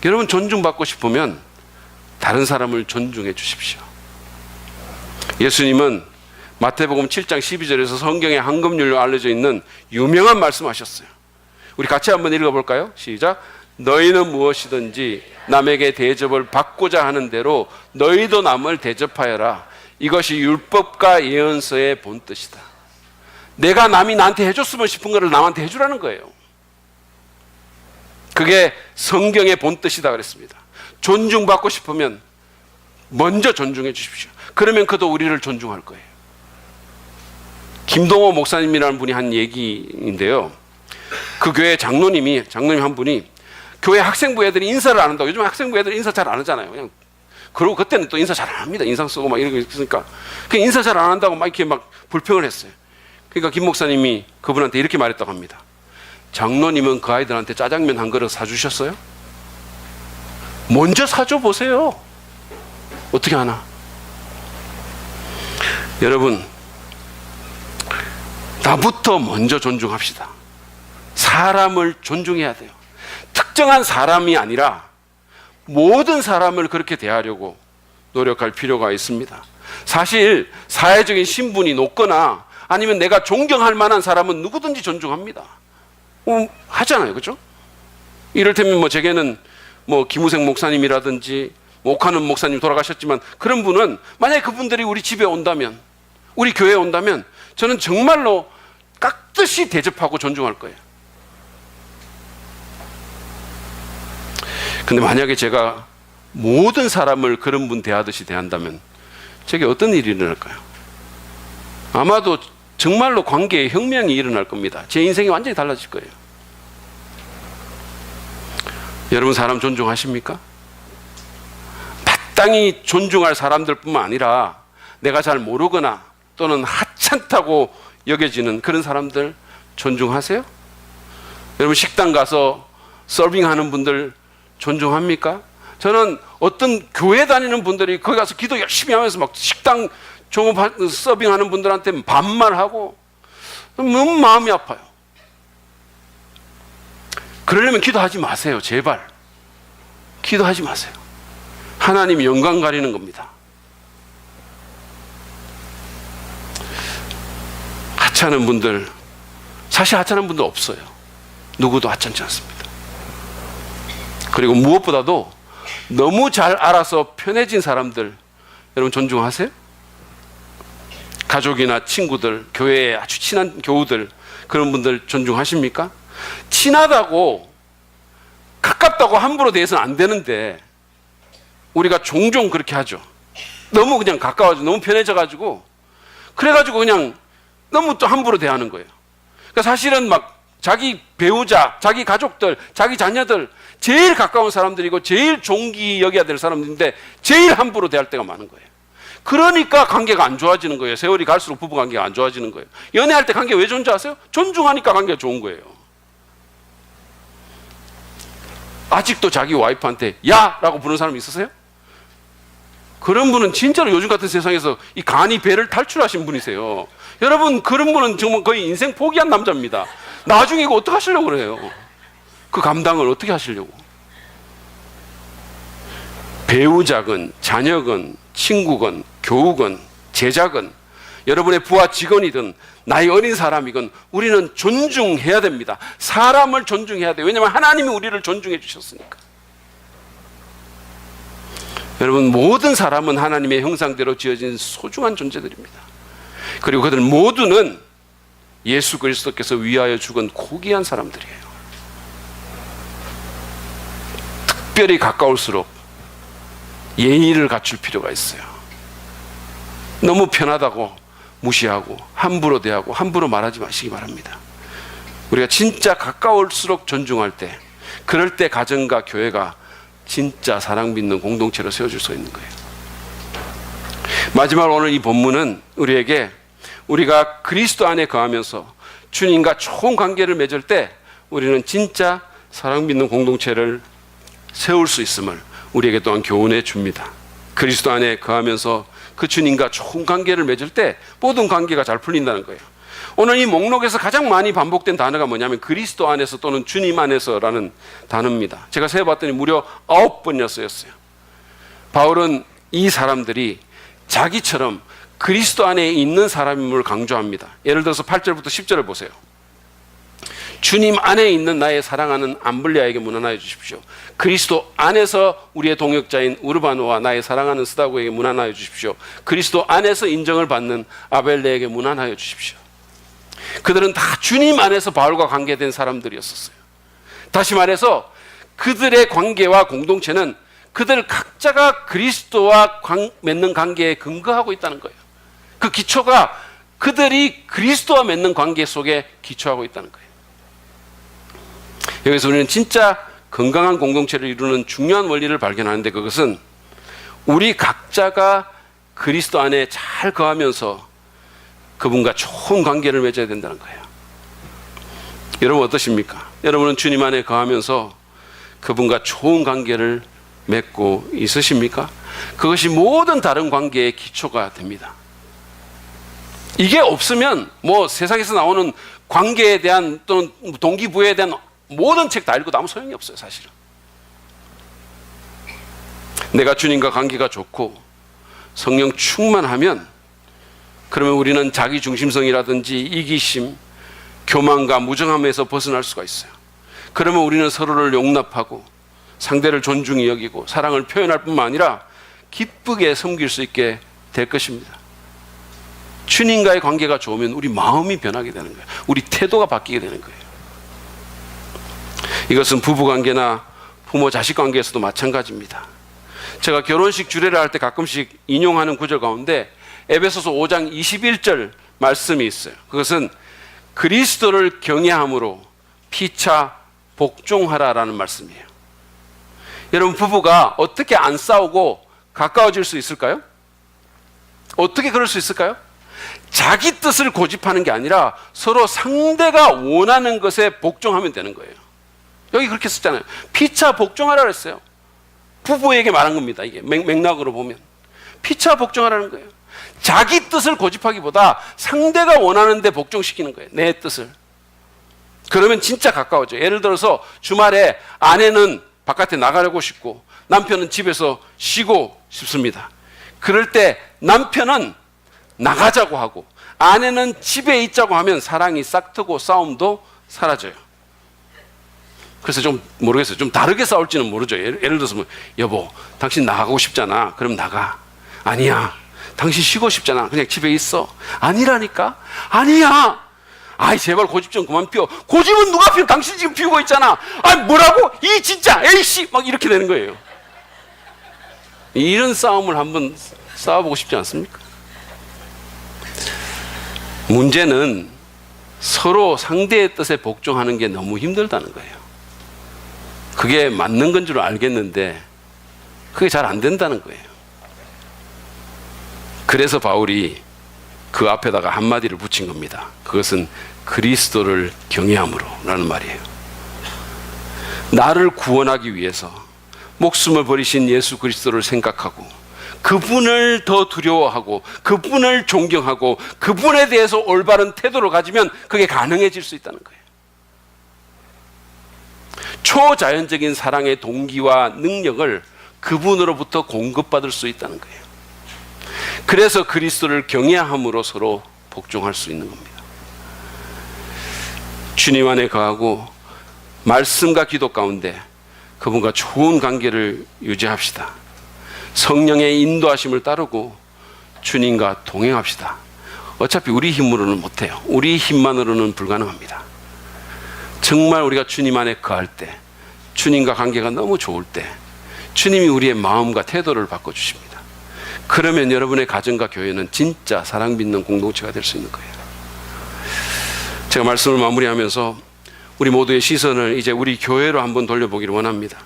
A: 여러분, 존중받고 싶으면 다른 사람을 존중해 주십시오. 예수님은 마태복음 7장 12절에서 성경에 한금률로 알려져 있는 유명한 말씀하셨어요. 우리 같이 한번 읽어볼까요? 시작. 너희는 무엇이든지 남에게 대접을 받고자 하는 대로 너희도 남을 대접하여라. 이것이 율법과 예언서의 본뜻이다. 내가 남이 나한테 해줬으면 싶은 것을 남한테 해주라는 거예요. 그게 성경의 본뜻이다 그랬습니다. 존중받고 싶으면 먼저 존중해 주십시오. 그러면 그도 우리를 존중할 거예요. 김동호 목사님이라는 분이 한 얘기인데요. 그 교회 장로님 한 분이 교회 학생부 애들이 인사를 안 한다고. 요즘 학생부 애들 인사 잘 안 하잖아요. 그냥 그러고 그때는 또 인사 잘 안 합니다. 인상 쓰고 막 이러고 있으니까 그냥 인사 잘 안 한다고 막 이렇게 막 불평을 했어요. 그러니까 김 목사님이 그분한테 이렇게 말했다고 합니다. 장로님은 그 아이들한테 짜장면 한 그릇 사주셨어요? 먼저 사줘 보세요. 어떻게 하나? 여러분, 나부터 먼저 존중합시다. 사람을 존중해야 돼요. 특정한 사람이 아니라 모든 사람을 그렇게 대하려고 노력할 필요가 있습니다. 사실 사회적인 신분이 높거나 아니면 내가 존경할 만한 사람은 누구든지 존중합니다. 하잖아요, 그렇죠? 이를테면 뭐 제게는 뭐 김우생 목사님이라든지 옥하는 목사님 돌아가셨지만 그런 분은 만약에 그분들이 우리 집에 온다면, 우리 교회에 온다면 저는 정말로 깍듯이 대접하고 존중할 거예요. 근데 만약에 제가 모든 사람을 그런 분 대하듯이 대한다면 저게 어떤 일이 일어날까요? 아마도 정말로 관계에 혁명이 일어날 겁니다. 제 인생이 완전히 달라질 거예요. 여러분, 사람 존중하십니까? 마땅히 존중할 사람들뿐만 아니라 내가 잘 모르거나 또는 하찮다고 여겨지는 그런 사람들 존중하세요? 여러분, 식당 가서 서빙하는 분들 존중합니까? 저는 어떤 교회 다니는 분들이 거기 가서 기도 열심히 하면서 막 식당 종업 서빙하는 분들한테 반말하고 너무 마음이 아파요. 그러려면 기도하지 마세요. 제발 기도하지 마세요. 하나님이 영광 가리는 겁니다. 하찮은 분들, 사실 하찮은 분들 없어요. 누구도 하찮지 않습니다. 그리고 무엇보다도 너무 잘 알아서 편해진 사람들, 여러분 존중하세요? 가족이나 친구들, 교회에 아주 친한 교우들, 그런 분들 존중하십니까? 친하다고 가깝다고 함부로 대해서는 안 되는데 우리가 종종 그렇게 하죠. 너무 그냥 가까워져, 너무 편해져가지고 그래가지고 그냥 너무 또 함부로 대하는 거예요. 그러니까 사실은 막 자기 배우자, 자기 가족들, 자기 자녀들, 제일 가까운 사람들이고 제일 존귀 여겨야 될 사람들인데 제일 함부로 대할 때가 많은 거예요. 그러니까 관계가 안 좋아지는 거예요. 세월이 갈수록 부부 관계가 안 좋아지는 거예요. 연애할 때 관계 왜 좋은지 아세요? 존중하니까 관계가 좋은 거예요. 아직도 자기 와이프한테 야! 라고 부르는 사람이 있으세요? 그런 분은 진짜로 요즘 같은 세상에서 이 간이 배를 탈출하신 분이세요. 여러분, 그런 분은 정말 거의 인생 포기한 남자입니다. 나중에 이거 어떻게 하시려고 그래요? 그 감당을 어떻게 하시려고? 배우자건 자녀건 친구건 교우건 제자건 여러분의 부하 직원이든 나이 어린 사람이건 우리는 존중해야 됩니다. 사람을 존중해야 돼요. 왜냐하면 하나님이 우리를 존중해 주셨으니까. 여러분, 모든 사람은 하나님의 형상대로 지어진 소중한 존재들입니다. 그리고 그들 모두는 예수 그리스도께서 위하여 죽은 고귀한 사람들이에요. 특별히 가까울수록 예의를 갖출 필요가 있어요. 너무 편하다고 무시하고 함부로 대하고 함부로 말하지 마시기 바랍니다. 우리가 진짜 가까울수록 존중할 때, 그럴 때 가정과 교회가 진짜 사랑 믿는 공동체로 세워질 수 있는 거예요. 마지막으로 오늘 이 본문은 우리에게 우리가 그리스도 안에 거하면서 주님과 좋은 관계를 맺을 때 우리는 진짜 사랑 믿는 공동체를 세울 수 있음을 우리에게 또한 교훈해 줍니다. 그리스도 안에 거하면서 그 주님과 좋은 관계를 맺을 때 모든 관계가 잘 풀린다는 거예요. 오늘 이 목록에서 가장 많이 반복된 단어가 뭐냐면 그리스도 안에서 또는 주님 안에서라는 단어입니다. 제가 세어봤더니 무려 9번이나 쓰였어요. 바울은 이 사람들이 자기처럼 그리스도 안에 있는 사람임을 강조합니다. 예를 들어서 8절부터 10절을 보세요. 주님 안에 있는 나의 사랑하는 암블리아에게 문안하여 주십시오. 그리스도 안에서 우리의 동역자인 우르바노와 나의 사랑하는 스다고에게 문안하여 주십시오. 그리스도 안에서 인정을 받는 아벨레에게 문안하여 주십시오. 그들은 다 주님 안에서 바울과 관계된 사람들이었었어요. 다시 말해서 그들의 관계와 공동체는 그들 각자가 그리스도와 맺는 관계에 근거하고 있다는 거예요. 그 기초가 그들이 그리스도와 맺는 관계 속에 기초하고 있다는 거예요. 여기서 우리는 진짜 건강한 공동체를 이루는 중요한 원리를 발견하는데, 그것은 우리 각자가 그리스도 안에 잘 거하면서 그분과 좋은 관계를 맺어야 된다는 거예요. 여러분 어떠십니까? 여러분은 주님 안에 거하면서 그분과 좋은 관계를 맺고 있으십니까? 그것이 모든 다른 관계의 기초가 됩니다. 이게 없으면 뭐 세상에서 나오는 관계에 대한 또는 동기부여에 대한 모든 책 다 읽어도 아무 소용이 없어요, 사실은. 내가 주님과 관계가 좋고 성령 충만하면 그러면 우리는 자기 중심성이라든지 이기심, 교만과 무정함에서 벗어날 수가 있어요. 그러면 우리는 서로를 용납하고 상대를 존중히 여기고 사랑을 표현할 뿐만 아니라 기쁘게 섬길 수 있게 될 것입니다. 주님과의 관계가 좋으면 우리 마음이 변하게 되는 거예요. 우리 태도가 바뀌게 되는 거예요. 이것은 부부관계나 부모-자식 관계에서도 마찬가지입니다. 제가 결혼식 주례를 할 때 가끔씩 인용하는 구절 가운데 에베소서 5장 21절 말씀이 있어요. 그것은 그리스도를 경외함으로 피차 복종하라라는 말씀이에요. 여러분, 부부가 어떻게 안 싸우고 가까워질 수 있을까요? 어떻게 그럴 수 있을까요? 자기 뜻을 고집하는 게 아니라 서로 상대가 원하는 것에 복종하면 되는 거예요. 여기 그렇게 썼잖아요. 피차 복종하라 그랬어요. 부부에게 말한 겁니다. 이게 맥락으로 보면 피차 복종하라는 거예요. 자기 뜻을 고집하기보다 상대가 원하는 데 복종시키는 거예요. 내 뜻을. 그러면 진짜 가까워져요. 예를 들어서 주말에 아내는 바깥에 나가려고 싶고 남편은 집에서 쉬고 싶습니다. 그럴 때 남편은 나가자고 하고 아내는 집에 있자고 하면 사랑이 싹트고 싸움도 사라져요. 그래서 좀 모르겠어요. 좀 다르게 싸울지는 모르죠. 예를 들어서 뭐, 여보, 당신 나가고 싶잖아. 그럼 나가. 아니야. 당신 쉬고 싶잖아. 그냥 집에 있어. 아니라니까. 아니야. 아이, 제발 고집 좀 그만 피워. 고집은 누가 피워? 당신 지금 피우고 있잖아. 아, 뭐라고? 이 진짜 에이씨 막 이렇게 되는 거예요. 이런 싸움을 한번 싸워보고 싶지 않습니까? 문제는 서로 상대의 뜻에 복종하는 게 너무 힘들다는 거예요. 그게 맞는 건 줄 알겠는데 그게 잘 안 된다는 거예요. 그래서 바울이 그 앞에다가 한마디를 붙인 겁니다. 그것은 그리스도를 경외함으로 라는 말이에요. 나를 구원하기 위해서 목숨을 버리신 예수 그리스도를 생각하고 그분을 더 두려워하고 그분을 존경하고 그분에 대해서 올바른 태도를 가지면 그게 가능해질 수 있다는 거예요. 초자연적인 사랑의 동기와 능력을 그분으로부터 공급받을 수 있다는 거예요. 그래서 그리스도를 경외함으로 서로 복종할 수 있는 겁니다. 주님 안에 거하고 말씀과 기도 가운데 그분과 좋은 관계를 유지합시다. 성령의 인도하심을 따르고 주님과 동행합시다. 어차피 우리 힘으로는 못해요. 우리 힘만으로는 불가능합니다. 정말 우리가 주님 안에 거할 때, 주님과 관계가 너무 좋을 때 주님이 우리의 마음과 태도를 바꿔주십니다. 그러면 여러분의 가정과 교회는 진짜 사랑 믿는 공동체가 될 수 있는 거예요. 제가 말씀을 마무리하면서 우리 모두의 시선을 이제 우리 교회로 한번 돌려보기를 원합니다.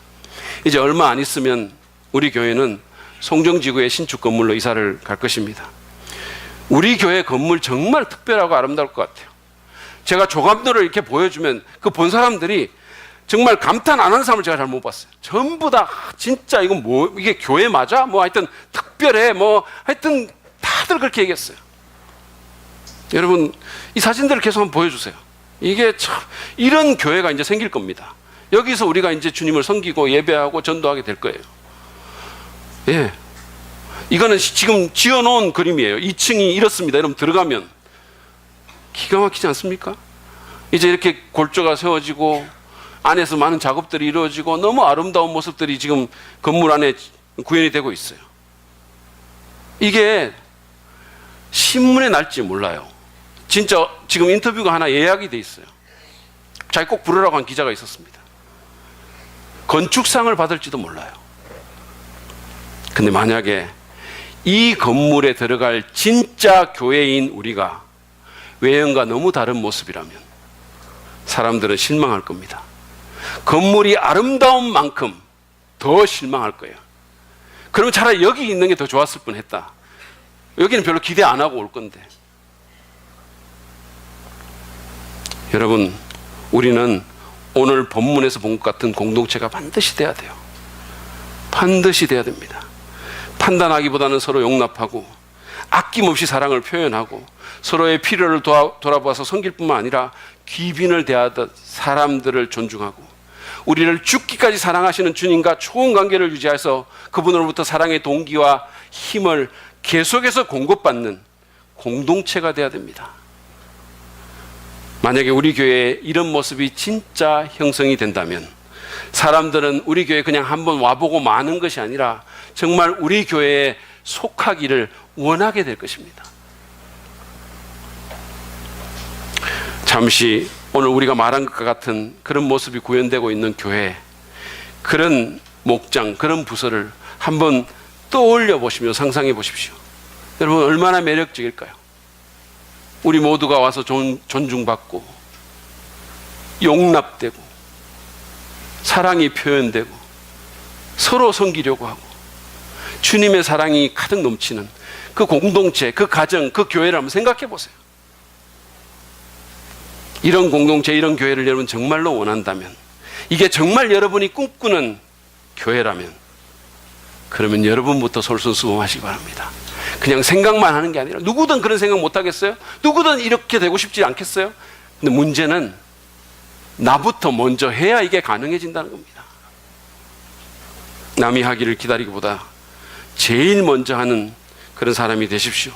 A: 이제 얼마 안 있으면 우리 교회는 송정지구의 신축 건물로 이사를 갈 것입니다. 우리 교회 건물 정말 특별하고 아름다울 것 같아요. 제가 조감도를 이렇게 보여주면 그 본 사람들이 정말 감탄 안 하는 사람을 제가 잘 못 봤어요. 전부 다 진짜 이건 뭐 이게 교회 맞아? 뭐 하여튼 특별해. 뭐 하여튼 다들 그렇게 얘기했어요. 여러분 이 사진들을 계속 한번 보여주세요. 이게 참 이런 교회가 이제 생길 겁니다. 여기서 우리가 이제 주님을 섬기고 예배하고 전도하게 될 거예요. 예, 이거는 지금 지어놓은 그림이에요. 2층이 이렇습니다. 여러분 들어가면 기가 막히지 않습니까? 이제 이렇게 골조가 세워지고 안에서 많은 작업들이 이루어지고 너무 아름다운 모습들이 지금 건물 안에 구현이 되고 있어요. 이게 신문에 날지 몰라요. 진짜 지금 인터뷰가 하나 예약이 돼 있어요. 자기 꼭 부르라고 한 기자가 있었습니다. 건축상을 받을지도 몰라요. 근데 만약에 이 건물에 들어갈 진짜 교회인 우리가 외형과 너무 다른 모습이라면 사람들은 실망할 겁니다. 건물이 아름다운 만큼 더 실망할 거예요. 그러면 차라리 여기 있는 게 더 좋았을 뻔했다. 여기는 별로 기대 안 하고 올 건데. 여러분, 우리는 오늘 본문에서 본 것 같은 공동체가 반드시 돼야 돼요. 반드시 돼야 됩니다. 판단하기보다는 서로 용납하고 아낌없이 사랑을 표현하고 서로의 필요를 돌아봐서 섬길 뿐만 아니라 귀빈을 대하듯 사람들을 존중하고 우리를 죽기까지 사랑하시는 주님과 좋은 관계를 유지해서 그분으로부터 사랑의 동기와 힘을 계속해서 공급받는 공동체가 돼야 됩니다. 만약에 우리 교회에 이런 모습이 진짜 형성이 된다면 사람들은 우리 교회에 그냥 한번 와보고 마는 것이 아니라 정말 우리 교회에 속하기를 원하게 될 것입니다. 잠시 오늘 우리가 말한 것과 같은 그런 모습이 구현되고 있는 교회, 그런 목장, 그런 부서를 한번 떠올려 보시며 상상해 보십시오. 여러분 얼마나 매력적일까요? 우리 모두가 와서 존중받고 용납되고 사랑이 표현되고 서로 섬기려고 하고 주님의 사랑이 가득 넘치는 그 공동체, 그 가정, 그 교회를 한번 생각해 보세요. 이런 공동체, 이런 교회를 여러분 정말로 원한다면, 이게 정말 여러분이 꿈꾸는 교회라면 그러면 여러분부터 솔선수범하시기 바랍니다. 그냥 생각만 하는 게 아니라 누구든 그런 생각 못 하겠어요? 누구든 이렇게 되고 싶지 않겠어요? 근데 문제는 나부터 먼저 해야 이게 가능해진다는 겁니다. 남이 하기를 기다리기보다 제일 먼저 하는 그런 사람이 되십시오.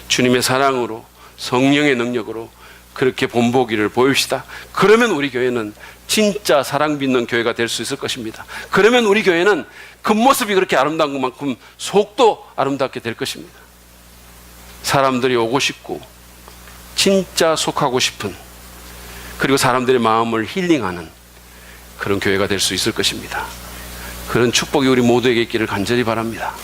A: 주님의 사랑으로 성령의 능력으로 그렇게 본보기를 보입시다. 그러면 우리 교회는 진짜 사랑 믿는 교회가 될 수 있을 것입니다. 그러면 우리 교회는 겉모습이 그렇게 아름다운 것만큼 속도 아름답게 될 것입니다. 사람들이 오고 싶고 진짜 속하고 싶은, 그리고 사람들의 마음을 힐링하는 그런 교회가 될 수 있을 것입니다. 그런 축복이 우리 모두에게 있기를 간절히 바랍니다.